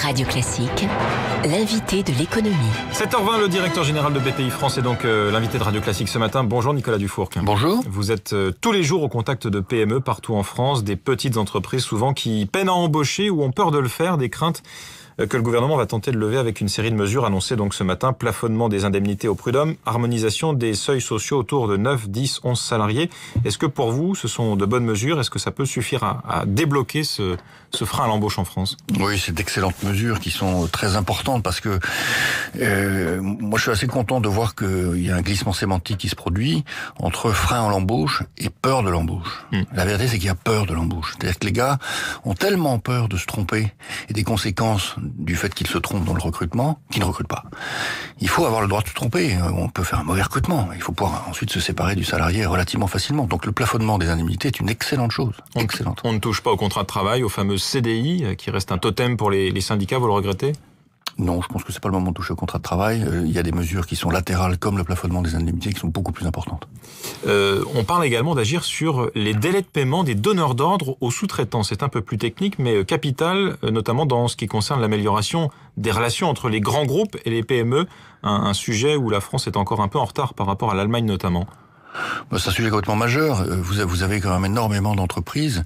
Radio Classique, l'invité de l'économie. 7h20, le directeur général de BPI France est donc l'invité de Radio Classique ce matin. Bonjour Nicolas Dufourcq. Bonjour. Vous êtes tous les jours au contact de PME partout en France, des petites entreprises souvent qui peinent à embaucher ou ont peur de le faire, des craintes que le gouvernement va tenter de lever avec une série de mesures annoncées donc ce matin. Plafonnement des indemnités au prud'homme, harmonisation des seuils sociaux autour de 9, 10, 11 salariés. Est-ce que pour vous, ce sont de bonnes mesures? Est-ce que ça peut suffire à débloquer ce frein à l'embauche en France? Oui, c'est d'excellentes mesures qui sont très importantes parce que moi je suis assez content de voir qu'il y a un glissement sémantique qui se produit entre frein à l'embauche et peur de l'embauche. La vérité, c'est qu'il y a peur de l'embauche. C'est-à-dire que les gars ont tellement peur de se tromper et des conséquences du fait qu'ils se trompent dans le recrutement, qu'ils ne recrutent pas. Il faut avoir le droit de se tromper. On peut faire un mauvais recrutement. Il faut pouvoir ensuite se séparer du salarié relativement facilement. Donc le plafonnement des indemnités est une excellente chose. Excellente. On ne touche pas au contrat de travail, au fameux CDI, qui reste un totem pour les syndicats, vous le regrettez? Non, je pense que c'est pas le moment de toucher au contrat de travail. Il y a des mesures qui sont latérales, comme le plafonnement des indemnités, qui sont beaucoup plus importantes. On parle également d'agir sur les délais de paiement des donneurs d'ordre aux sous-traitants. C'est un peu plus technique, mais capital, notamment dans ce qui concerne l'amélioration des relations entre les grands groupes et les PME, un sujet où la France est encore un peu en retard par rapport à l'Allemagne notamment. C'est un sujet complètement majeur. Vous avez quand même énormément d'entreprises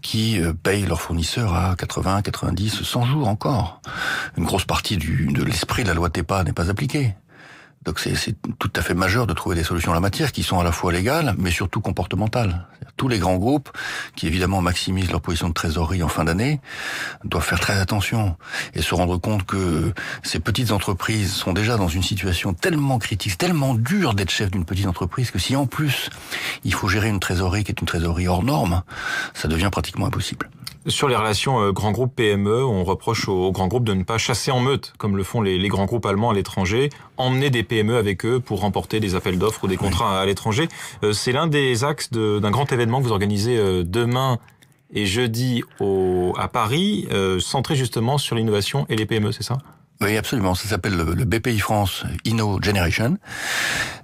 qui payent leurs fournisseurs à 80, 90, 100 jours encore. Une grosse partie de l'esprit de la loi TEPA n'est pas appliquée. Donc c'est tout à fait majeur de trouver des solutions en la matière qui sont à la fois légales, mais surtout comportementales. Tous les grands groupes, qui évidemment maximisent leur position de trésorerie en fin d'année, doivent faire très attention et se rendre compte que ces petites entreprises sont déjà dans une situation tellement critique, tellement dure d'être chef d'une petite entreprise, que si en plus il faut gérer une trésorerie qui est une trésorerie hors norme, ça devient pratiquement impossible. Sur les relations grands groupes PME, on reproche aux grands groupes de ne pas chasser en meute, comme le font les grands groupes allemands à l'étranger, emmener des PME avec eux pour remporter des appels d'offres ou des contrats à l'étranger. C'est l'un des axes d'un grand événement que vous organisez demain et jeudi à Paris, centré justement sur l'innovation et les PME, c'est ça ? Oui, absolument. Ça s'appelle le BPI France Inno Generation,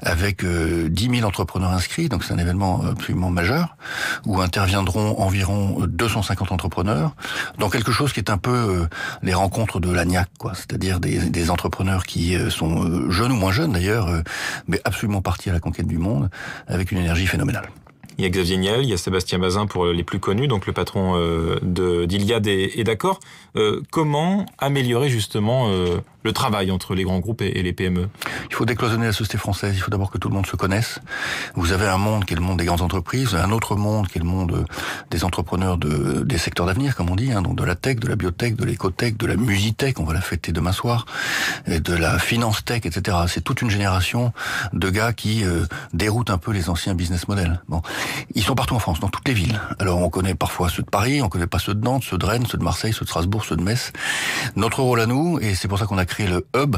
avec 10 000 entrepreneurs inscrits. Donc c'est un événement absolument majeur, où interviendront environ 250 entrepreneurs, dans quelque chose qui est un peu les rencontres de l'ANIAC, quoi. C'est-à-dire des entrepreneurs qui sont jeunes ou moins jeunes d'ailleurs, mais absolument partis à la conquête du monde, avec une énergie phénoménale. Il y a Xavier Niel, il y a Sébastien Bazin pour les plus connus, donc le patron d'Iliad et d'Accor. Comment améliorer justement le travail entre les grands groupes et les PME? Il faut décloisonner la société française. Il faut d'abord que tout le monde se connaisse. Vous avez un monde qui est le monde des grandes entreprises, un autre monde qui est le monde des entrepreneurs des secteurs d'avenir, comme on dit, donc de la tech, de la biotech, de l'écotech, de la musitech, on va la fêter demain soir, et de la finance tech, etc. C'est toute une génération de gars qui déroutent un peu les anciens business models. Bon. Ils sont partout en France, dans toutes les villes. Alors on connaît parfois ceux de Paris, on connaît pas ceux de Nantes, ceux de Rennes, ceux de Marseille, ceux de Strasbourg, ceux de Metz. Notre rôle à nous, et c'est pour ça qu'on a créé le hub,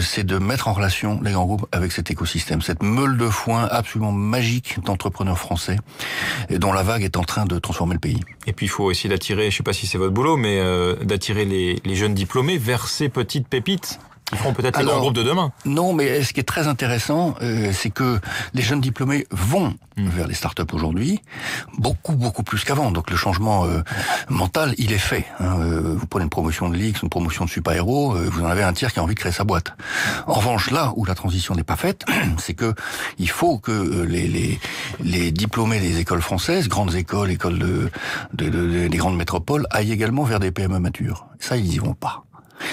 c'est de mettre en relation les grands groupes avec cet écosystème, cette meule de foin absolument magique d'entrepreneurs français, dont la vague est en train de transformer le pays. Et puis il faut essayer d'attirer, je sais pas si c'est votre boulot, mais d'attirer les jeunes diplômés vers ces petites pépites qui feront peut-être les grands groupes de demain. Non, mais ce qui est très intéressant, c'est que les jeunes diplômés vont vers les startups aujourd'hui, beaucoup plus qu'avant. Donc le changement mental, il est fait. Vous prenez une promotion de Lix, une promotion de super-héros, vous en avez un tiers qui a envie de créer sa boîte. En revanche, là où la transition n'est pas faite, c'est que il faut que les diplômés des écoles françaises, grandes écoles, des grandes métropoles, aillent également vers des PME matures. Ça, ils y vont pas.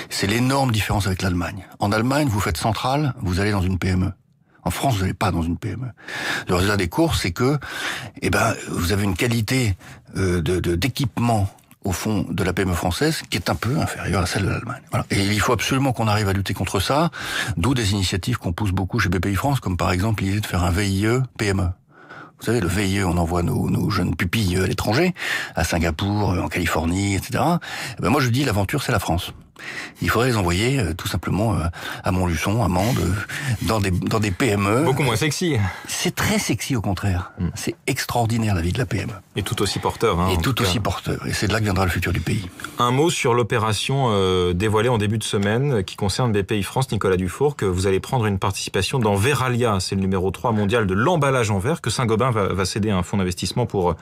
C'est l'énorme différence avec l'Allemagne. En Allemagne, vous faites centrale, vous allez dans une PME. En France, vous n'allez pas dans une PME. Le résultat des courses, c'est que, vous avez une qualité d'équipement au fond de la PME française qui est un peu inférieure à celle de l'Allemagne. Voilà. Et il faut absolument qu'on arrive à lutter contre ça, d'où des initiatives qu'on pousse beaucoup chez BPI France, comme par exemple l'idée de faire un VIE PME. Vous savez, le VIE, on envoie nos jeunes pupilles à l'étranger, à Singapour, en Californie, etc. Moi, je dis, l'aventure, c'est la France. Il faudrait les envoyer tout simplement à Montluçon, à Mende, dans des PME. Beaucoup moins sexy. C'est très sexy au contraire. C'est extraordinaire la vie de la PME. Et tout aussi porteur. Et tout aussi porteur. Et c'est de là que viendra le futur du pays. Un mot sur l'opération dévoilée en début de semaine qui concerne BPI France, Nicolas Dufourcq. Vous allez prendre une participation dans Verallia. C'est le numéro 3 mondial de l'emballage en verre que Saint-Gobain va céder à un fonds d'investissement pour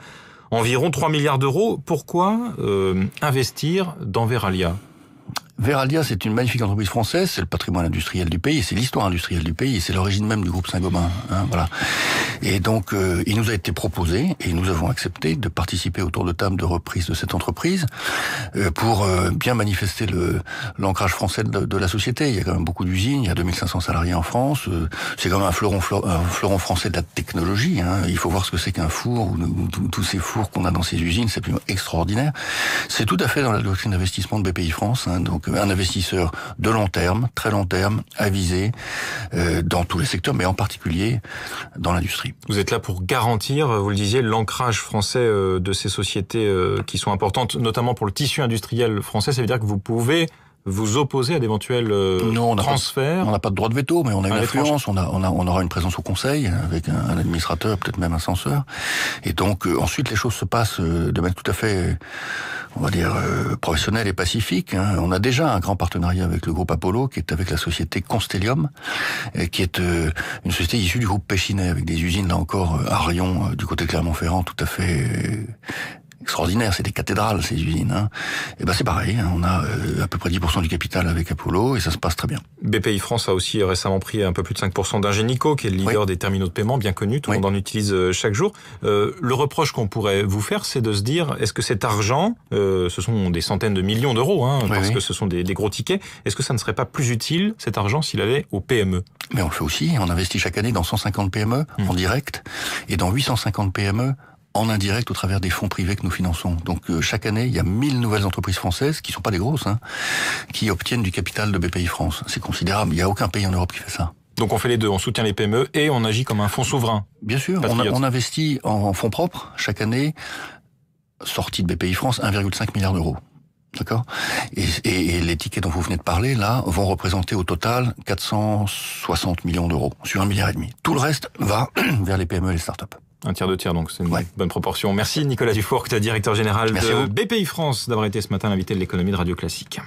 environ 3 milliards d'euros. Pourquoi investir dans Verallia ? Verallia, c'est une magnifique entreprise française, c'est le patrimoine industriel du pays, c'est l'histoire industrielle du pays, c'est l'origine même du groupe Saint-Gobain. Voilà. Et donc, il nous a été proposé, et nous avons accepté de participer au tour de table de reprise de cette entreprise pour bien manifester l'ancrage français de la société. Il y a quand même beaucoup d'usines, il y a 2500 salariés en France, c'est quand même un fleuron français de la technologie. Il faut voir ce que c'est qu'un four, ou tous ces fours qu'on a dans ces usines, c'est absolument extraordinaire. C'est tout à fait dans la doctrine d'investissement de BPI France, donc un investisseur de long terme, très long terme, avisé dans tous les secteurs, mais en particulier dans l'industrie. Vous êtes là pour garantir, vous le disiez, l'ancrage français de ces sociétés qui sont importantes, notamment pour le tissu industriel français. Ça veut dire que vous pouvez vous opposer à d'éventuels transferts? On n'a pas de droit de veto, mais on a une influence. On aura une présence au Conseil avec un administrateur, peut-être même un censeur. Et donc ensuite les choses se passent de manière tout à fait, on va dire, professionnelle et pacifique. On a déjà un grand partenariat avec le groupe Apollo, qui est avec la société Constellium, qui est une société issue du groupe Péchinet, avec des usines là encore à Rion, du côté de Clermont-Ferrand, tout à fait extraordinaire, c'est des cathédrales ces usines. Et c'est pareil, on a à peu près 10% du capital avec Apollo et ça se passe très bien. BPI France a aussi récemment pris un peu plus de 5% d'Ingenico, qui est le leader des terminaux de paiement, bien connu, tout le monde en utilise chaque jour. Le reproche qu'on pourrait vous faire, c'est de se dire, est-ce que cet argent, ce sont des centaines de millions d'euros, parce que ce sont des gros tickets, est-ce que ça ne serait pas plus utile, cet argent, s'il allait aux PME? Mais on le fait aussi, on investit chaque année dans 150 PME en direct et dans 850 PME en indirect au travers des fonds privés que nous finançons. Donc chaque année, il y a 1000 nouvelles entreprises françaises, qui sont pas des grosses, qui obtiennent du capital de BPI France. C'est considérable, il n'y a aucun pays en Europe qui fait ça. Donc on fait les deux, on soutient les PME et on agit comme un fonds souverain. Bien sûr, on investit en fonds propres chaque année, sortie de BPI France, 1,5 milliard d'euros. D'accord. Et les tickets dont vous venez de parler, là, vont représenter au total 460 millions d'euros sur 1,5 milliard. Tout le reste va vers les PME et les startups. Un tiers de tiers, donc c'est une bonne proportion. Merci Nicolas Dufourcq, directeur général de BPI France, d'avoir été ce matin l'invité de l'économie de Radio Classique.